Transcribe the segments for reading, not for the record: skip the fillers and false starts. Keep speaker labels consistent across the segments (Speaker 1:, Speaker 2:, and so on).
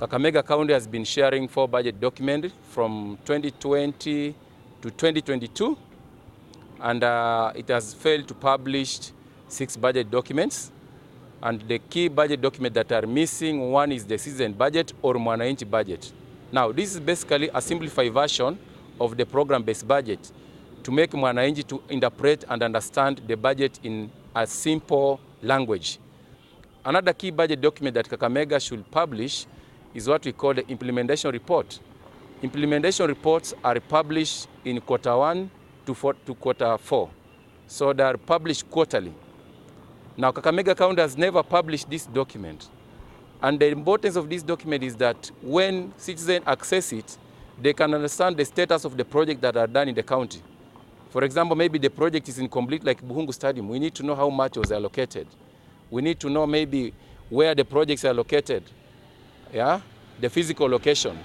Speaker 1: Kakamega County has been sharing 4 budget documents from 2020 to 2022, and it has failed to publish 6 budget documents. And the key budget documents that are missing, one is the season budget or Mwananchi budget. Now, this is basically a simplified version of the program-based budget to make Mwananchi to interpret and understand the budget in a simple language. Another key budget document that Kakamega should publish is what we call the implementation report. Implementation reports are published in quarter 1 to quarter 4. So they are published quarterly. Now, Kakamega County has never published this document. And the importance of this document is that when citizens access it, they can understand the status of the project that are done in the county. For example, maybe the project is incomplete like Buhungu Stadium. We need to know how much was allocated. We need to know maybe where the projects are located. Yeah? The physical location.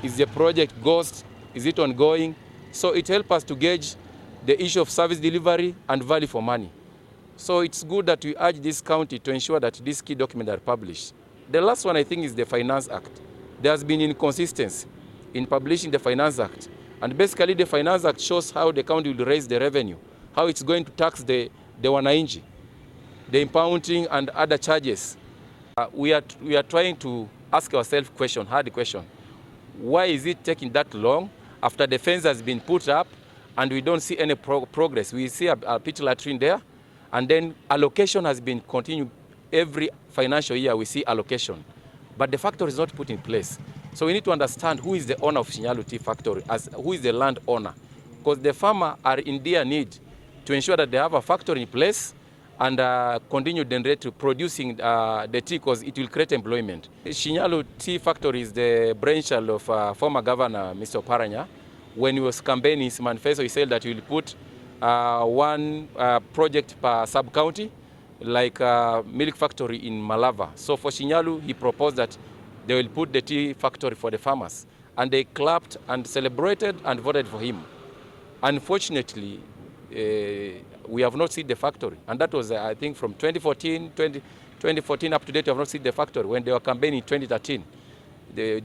Speaker 1: Is the project ghost? Is it ongoing? So it helps us to gauge the issue of service delivery and value for money. So it's good that we urge this county to ensure that these key documents are published. The last one, I think, is the Finance Act. There has been inconsistency in publishing the Finance Act. And basically the Finance Act shows how the county will raise the revenue, how it's going to tax the Wananchi, the impounding and other charges. We are trying to ask ourselves hard question. Why is it taking that long after the fence has been put up and we don't see any progress? We see a pit latrine there, and then allocation has been continued. Every financial year we see allocation, but the factory is not put in place. So we need to understand who is the owner of Shinyalu Tea Factory, who is the land owner, because the farmer are in their need to ensure that they have a factory in place and continue to producing the tea, because it will create employment. Shinyalu Tea Factory is the brainchild of former governor, Mr. Paranya. When he was campaigning his manifesto, he said that he will put one project per sub-county, like a milk factory in Malava. So for Shinyalu, he proposed that they will put the tea factory for the farmers. And they clapped and celebrated and voted for him. Unfortunately, we have not seen the factory. And that was, I think, from 2014 up to date, we have not seen the factory when they were campaigning in 2013,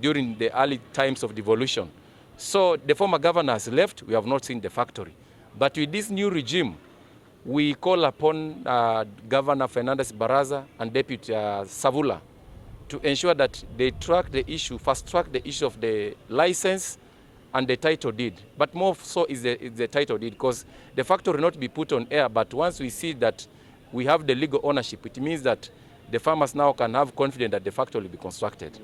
Speaker 1: during the early times of devolution. So the former governor has left, we have not seen the factory. But with this new regime, we call upon Governor Fernandez Baraza and Deputy Savula to ensure that they fast track the issue of the license and the title deed. But more so is the title deed, because the factory will not be put on air, but once we see that we have the legal ownership, it means that the farmers now can have confidence that the factory will be constructed.